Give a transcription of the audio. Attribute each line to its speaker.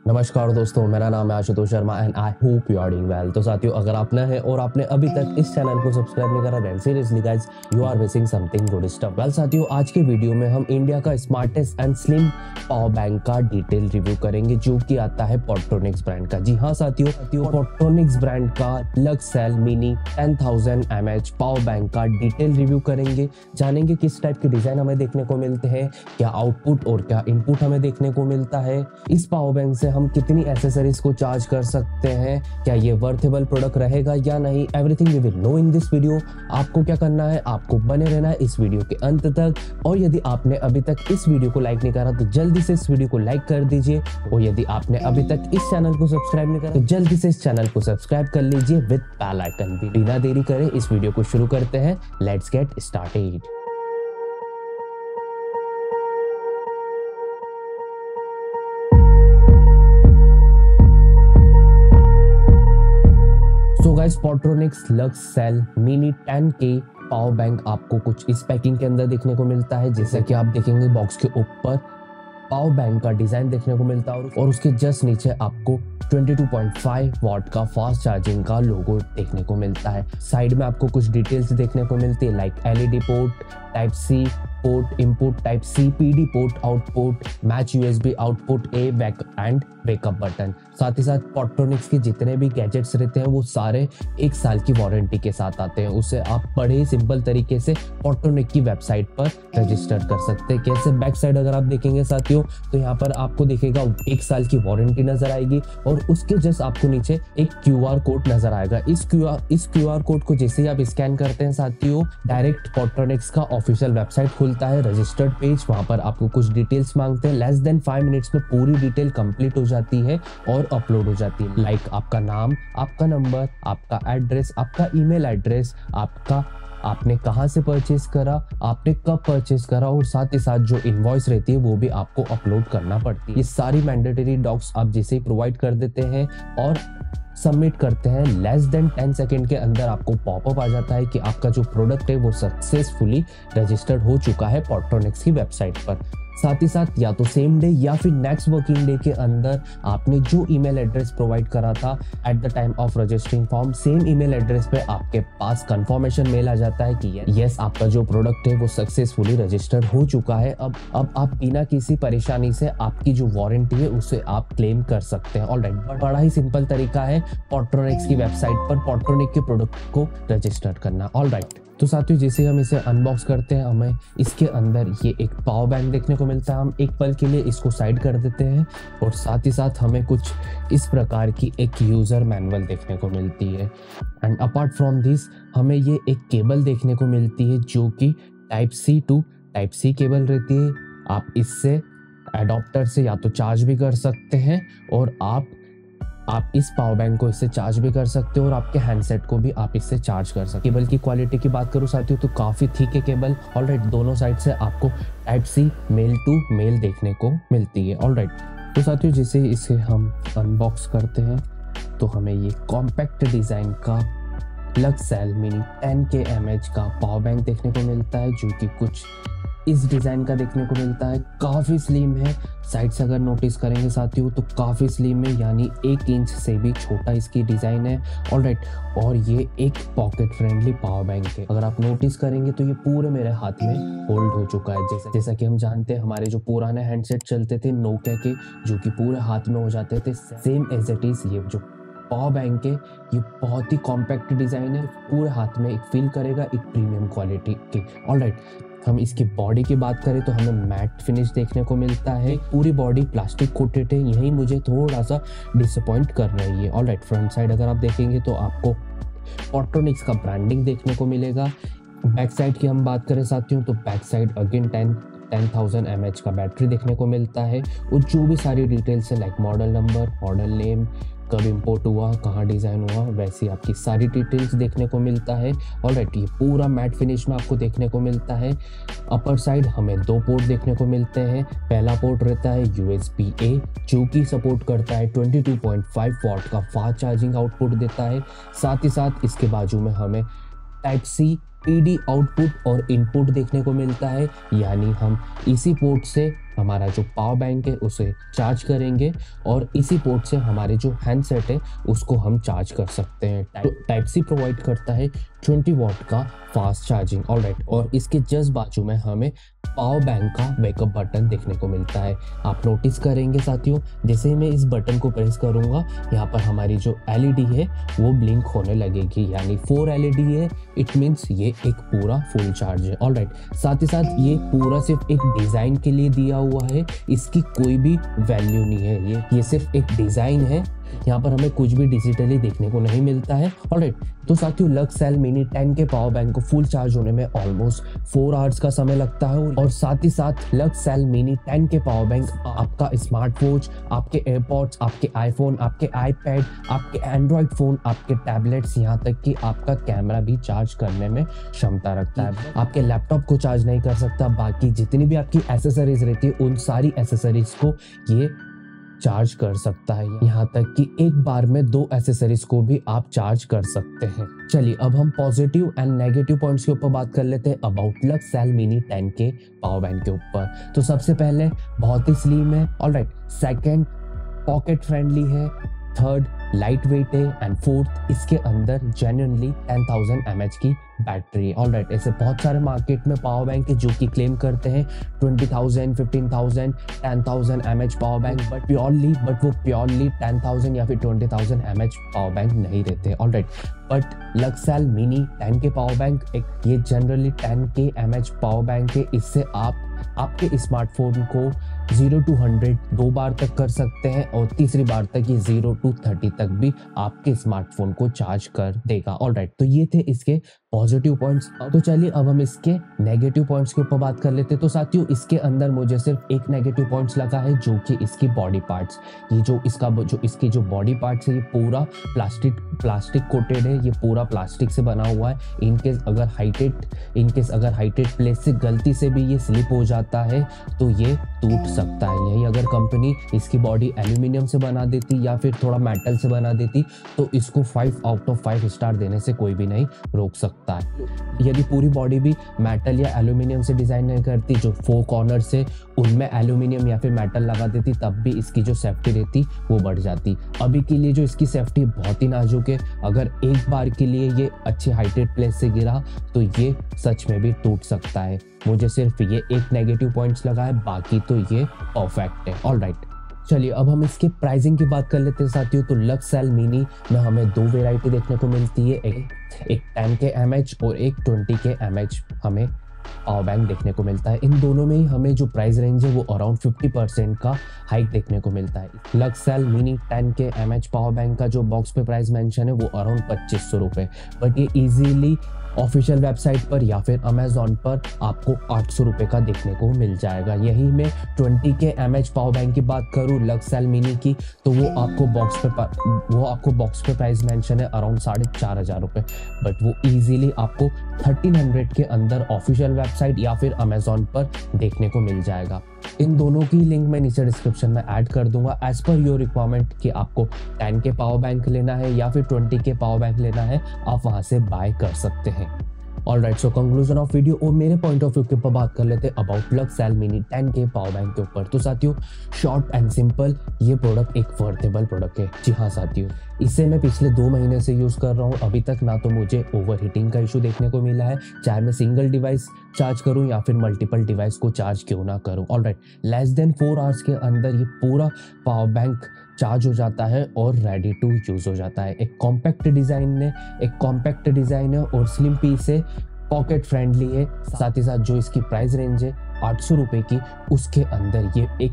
Speaker 1: नमस्कार दोस्तों, मेरा नाम है Ashutosh Sharma and I hope you are doing well. तो साथियों, अगर आप नए हैं और आपने अभी तक इस चैनल को सब्सक्राइब नहीं करा, then seriously guys you are missing something good stuff. Well साथियों, आज के वीडियो में हम इंडिया का smartest and slim power bank का डिटेल रिव्यू करेंगे, जो कि आता है पोर्ट्रोनिक्स ब्रांड का। जी हाँ साथियों, पोर्ट्रोनिक्स ब्रांड का Luxcell mini 10,000 mAh power bank का डिटेल रिव्यू करेंगे। जानेंगे किस टाइप के डिजाइन हमें देखने को मिलते हैं, क्या आउटपुट और क्या इनपुट हमें देखने को मिलता है, इस पावर बैंक से हम कितनी एसेसरीज को चार्ज कर सकते हैं, क्या ये वर्थेबल प्रोडक्ट रहेगा या नहीं, everything we will know in this video. आपको क्या करना है, आपको बने रहना है इस वीडियो के अंत तक। और यदि आपने अभी तक इस वीडियो को लाइक नहीं करा तो जल्दी से इस वीडियो को लाइक कर दीजिए, और यदि आपने अभी तक इस चैनल को सब्सक्राइब नहीं करा तो जल्दी से इस चैनल को सब्सक्राइब कर लीजिए विद बेल आइकन भी। बिना देरी करे इस वीडियो को शुरू करते हैं। Let's get started. So guys, Portronics Luxcell mini 10K power bank आपको कुछ इस पैकिंग के अंदर देखने को मिलता है। जैसे कि आप देखेंगे बॉक्स के ऊपर पावर बैंक का डिजाइन देखने को मिलता है, और उसके जस्ट नीचे आपको 22.5 वॉट का फास्ट चार्जिंग का लोगो देखने को मिलता है। साइड में आपको कुछ डिटेल्स देखने को मिलती है, like LED port, type C port input, type C PD port output, match USB output, A back and backup button. साथ ही साथ पोर्ट्रोनिक्स के जितने भी गैजेट्स रहते हैं वो सारे 1 साल की वारंटी के साथ आते हैं। उसे आप बड़े ही सिंपल तरीके से पोर्ट्रोनिक्स की वेबसाइट पर रजिस्टर कर सकते हैं। कैसे, बैक साइड अगर आप देखेंगे साथियों तो यहाँ पर आपको दिखेगा 1 साल की वारंटी नजर आएगी, और उसके जस्ट आपको नीचे एक QR कोड नजर आएगा। इस QR कोड को जैसे ही आप स्कैन करते हैं साथियों, डायरेक्ट पोर्ट्रोनिक्स का ऑफिशियल वेबसाइट खुलता है, रजिस्टर्ड पेज। वहां पर आपको कुछ डिटेल्स मांगते हैं। लेस देन 5 मिनट्स में पूरी डिटेल कंप्लीट हो जाती है और अपलोड हो जाती है, लाइक आपका नाम, आपका नंबर, आपका एड्रेस, आपका ईमेल एड्रेस, आपने कहाँ से परचेज करा, आपने कब परचेज करा, और साथ ही साथ जो इनवॉइस रहती है वो भी आपको अपलोड करना पड़ती है। ये सारी मैंडेटरी डॉक्स आप जैसे ही प्रोवाइड कर देते हैं और सबमिट करते हैं, लेस देन 10 सेकेंड के अंदर आपको पॉपअप आ जाता है कि आपका जो प्रोडक्ट है वो सक्सेसफुली रजिस्टर्ड हो चुका है पोर्ट्रोनिक्स की वेबसाइट पर। साथ ही साथ या तो सेम डे या फिर नेक्स्ट वर्किंग डे के अंदर आपने जो ईमेल एड्रेस प्रोवाइड करा था at the time of registering form, same email address पे आपके पास कंफर्मेशन मेल आ जाता है कि यस आपका जो प्रोडक्ट है वो सक्सेसफुली रजिस्टर्ड हो चुका है। अब आप बिना किसी परेशानी से आपकी जो वारंटी है उसे आप क्लेम कर सकते हैं। ऑलराइट, बड़ा ही सिंपल तरीका है पोर्ट्रोनिक्स की वेबसाइट पर पोर्ट्रोनिक्स के प्रोडक्ट को रजिस्टर करना। ऑलराइट, तो साथियों जैसे हम इसे अनबॉक्स करते हैं, हमें इसके अंदर ये एक पावर बैंक देखने को मिलता है। हम एक पल के लिए इसको साइड कर देते हैं, और साथ ही साथ हमें कुछ इस प्रकार की एक यूज़र मैनुअल देखने को मिलती है। एंड अपार्ट फ्रॉम दिस हमें ये एक केबल देखने को मिलती है, जो कि type C to type C cable रहती है। आप इससे एडॉप्टर से या तो चार्ज भी कर सकते हैं, और आप इस पावर बैंक को इससे चार्ज भी कर सकते हो, और आपके हैंडसेट को भी आप इससे चार्ज कर सकते हो। केबल की क्वालिटी की बात करूँ साथियों तो काफ़ी थिक है केबल। ऑलराइट, दोनों साइड से आपको type C male to male देखने को मिलती है। ऑलराइट, तो साथियों जैसे इसे हम अनबॉक्स करते हैं तो हमें ये कॉम्पैक्ट डिज़ाइन का Luxcell mini 10K mAh का पावर बैंक देखने को मिलता है, जो कि कुछ इस डिज़ाइन का देखने को मिलता है। काफ़ी स्लिम है, साइड से अगर नोटिस करेंगे साथियों तो काफ़ी स्लिम है, यानी 1 इंच से भी छोटा इसकी डिज़ाइन है। ऑलराइट, और ये एक पॉकेट फ्रेंडली पावर बैंक है। अगर आप नोटिस करेंगे तो ये पूरे मेरे हाथ में होल्ड हो चुका है। जैसा कि हम जानते हैं हमारे जो पुराने हैंडसेट चलते थे नोकिया के, जो कि पूरे हाथ में हो जाते थे, सेम एज इट इज़ ये जो पावर बैंक है ये बहुत ही कॉम्पैक्ट डिज़ाइन है, पूरे हाथ में एक फील करेगा एक प्रीमियम क्वालिटी की। ऑलराइट, हम इसकी बॉडी की बात करें तो हमें मैट फिनिश देखने को मिलता है। पूरी बॉडी प्लास्टिक कोटेड है, यही मुझे थोड़ा सा डिसअपॉइंट कर रही है। ऑलराइट, फ्रंट साइड अगर आप देखेंगे तो आपको पोर्ट्रोनिक्स का ब्रांडिंग देखने को मिलेगा। बैक साइड की हम बात करें साथियों तो बैक साइड अगेन 10,000 mAh का बैटरी देखने को मिलता है, और जो भी सारी डिटेल्स है like model number, model name, कब इंपोर्ट हुआ, कहाँ डिज़ाइन हुआ, वैसी आपकी सारी डिटेल्स देखने को मिलता है। ऑलराइट, ये पूरा मैट फिनिश में आपको देखने को मिलता है। अपर साइड हमें 2 पोर्ट देखने को मिलते हैं। पहला पोर्ट रहता है USB-A, जो कि सपोर्ट करता है 22.5 वॉट का फास्ट चार्जिंग आउटपुट देता है। साथ ही साथ इसके बाजू में हमें टाइप C PD आउटपुट और इनपुट देखने को मिलता है, यानी हम इसी पोर्ट से हमारा जो पावर बैंक है उसे चार्ज करेंगे और इसी पोर्ट से हमारे जो हैंडसेट है उसको हम चार्ज कर सकते हैं। टाइप सी प्रोवाइड करता है 20 वॉट का फास्ट चार्जिंग। ऑलराइट, और इसके जस्ट बाजू में हमें पावर बैंक का बैकअप बटन देखने को मिलता है। आप नोटिस करेंगे साथियों, जैसे ही मैं इस बटन को प्रेस करूंगा यहाँ पर हमारी जो एलईडी है वो ब्लिंक होने लगेगी, यानी 4 एलईडी है। इट मीन्स ये एक पूरा फुल चार्ज है। ऑलराइट, साथ ही साथ ये पूरा सिर्फ एक डिजाइन के लिए दिया हुआ है, इसकी कोई भी वैल्यू नहीं है। ये सिर्फ एक डिजाइन है, यहाँ पर हमें कुछ भी डिजिटली देखने को नहीं मिलता है। ऑलराइट, तो साथियों लक्स सेल मिनी 10 के पावर बैंक को फुल चार्ज होने में ऑलमोस्ट 4 आवर्स का समय लगता है। और साथ ही साथ लक्स सेल मिनी 10 के पावर बैंक आपका स्मार्ट वॉच, आपके एयरपॉड्स, आपके आईफोन, आपके आईपैड, आपके एंड्रॉइड फोन, आपके टैबलेट्स, यहाँ तक कि आपका कैमरा भी चार्ज करने में क्षमता रखता है। आपके लैपटॉप को चार्ज नहीं कर सकता, बाकी जितनी भी आपकी एसेसरीज रहती है उन सारी एसेसरीज को ये चार्ज कर सकता है। यहाँ तक कि एक बार में 2 एसेसरीज को भी आप चार्ज कर सकते हैं। चलिए अब हम पॉजिटिव एंड नेगेटिव पॉइंट्स के ऊपर बात कर लेते हैं अबाउट लक्स सेल मिनी 10 के पावर बैंक के ऊपर। तो सबसे पहले बहुत ही स्लिम है। ऑलराइट, सेकंड पॉकेट फ्रेंडली है, थर्ड लाइट वेट है, एंड फोर्थ इसके अंदर जेन्युइनली 10,000 mAh की बैटरी है। ऑलराइट, ऐसे बहुत सारे मार्केट में पावर बैंक है जो कि क्लेम करते हैं 20,000, 15,000, 10,000 mAh पावर बैंक, बट वो प्योरली 10,000 या फिर 20,000 mAh पावर बैंक नहीं रहते। Alright, but Luxcell mini 10 के पावर बैंक ये generally 10K mAh power bank है। इससे आप आपके स्मार्टफोन को 0 to 100 2 बार तक कर सकते हैं और तीसरी बार तक ये 0 to 30 तक भी आपके स्मार्टफोन को चार्ज कर देगा। ऑलराइट, तो ये थे इसके पॉजिटिव पॉइंट्स। तो चलिए अब हम इसके नेगेटिव पॉइंट्स के ऊपर बात कर लेते हैं। तो साथियों इसके अंदर मुझे सिर्फ एक नेगेटिव पॉइंट्स लगा है, जो कि इसकी बॉडी पार्ट्स। ये जो इसकी जो बॉडी पार्ट्स है ये पूरा प्लास्टिक कोटेड है, ये पूरा प्लास्टिक से बना हुआ है। इनकेस अगर हाइटेड प्लेस से गलती से भी ये स्लिप हो जाता है तो ये टूट सकता है। यही अगर कंपनी इसकी बॉडी एल्यूमिनियम से बना देती या फिर थोड़ा मेटल से बना देती तो इसको 5 out of 5 स्टार देने से कोई भी नहीं रोक सकता है। यदि पूरी बॉडी भी मेटल या एल्यूमिनियम से डिजाइन नहीं करती, जो 4 कॉर्नर से उनमें एल्यूमिनियम या फिर मेटल लगा देती, तब भी इसकी जो सेफ्टी रहती वो बढ़ जाती। अभी के लिए जो इसकी सेफ्टी बहुत ही नाजुक है, अगर एक बार के लिए ये अच्छी हाइटेड प्लेस से गिरा तो ये सच में भी टूट सकता है। मुझे सिर्फ ये एक नेगेटिव पॉइंट्स लगा है, बाकी तो ये परफेक्ट है। ऑलराइट, चलिए अब हम इसके प्राइसिंग की बात कर लेते हैं साथियों। तो लक्स सेल मिनी में हमें 2 वेराइटी देखने को मिलती है, एक 10K mAh और एक 20K mAh हमें पावर बैंक देखने को मिलता है। इन दोनों में ही हमें जो प्राइस रेंज है वो अराउंड 50% का हाइक देखने को मिलता है। Luxcell mini 10K mAh power bank का जो बॉक्स पे प्राइस मेंशन है वो अराउंड 2500 रुपये, बट ये इजीली ऑफिशियल वेबसाइट पर या फिर अमेजोन पर आपको 800 रुपये का देखने को मिल जाएगा। यही मैं 20K mAh पावर बैंक की बात करूँ लक्स सेल मिनी की, तो वो आपको बॉक्स पे प्राइस मेंशन है अराउंड 4,500 रुपये, बट वो इजीली आपको 1300 के अंदर ऑफिशियल वेबसाइट या फिर अमेजोन पर देखने को मिल जाएगा। इन दोनों की लिंक मैं नीचे डिस्क्रिप्शन में ऐड कर दूंगा एज पर योर रिक्वायरमेंट कि आपको 10K पावर बैंक लेना है या फिर 20K पावर बैंक लेना है, आप वहां से बाय कर सकते हैं। Alright, so conclusion of video और मेरे पॉइंट ऑफ व्यू के ऊपर बात कर लेते हैं about Luxcell mini 10K power bank के ऊपर। तो साथियों शॉर्ट एंड सिंपल, ये प्रोडक्ट एक वर्थेबल प्रोडक्ट है। जी हाँ साथियों, इसे मैं पिछले 2 महीने से यूज़ कर रहा हूँ। अभी तक ना तो मुझे ओवर हीटिंग का इशू देखने को मिला है, चाहे मैं सिंगल डिवाइस चार्ज करूँ या फिर मल्टीपल डिवाइस को चार्ज क्यों ना करूँ। ऑलराइट, लेस देन 4 आवर्स के अंदर ये पूरा पावर बैंक चार्ज हो जाता है और रेडी टू यूज हो जाता है। एक कॉम्पैक्ट डिजाइन है और स्लिम पीस है, पॉकेट फ्रेंडली है। साथ ही साथ जो इसकी प्राइस रेंज है 800 रुपये की, उसके अंदर ये एक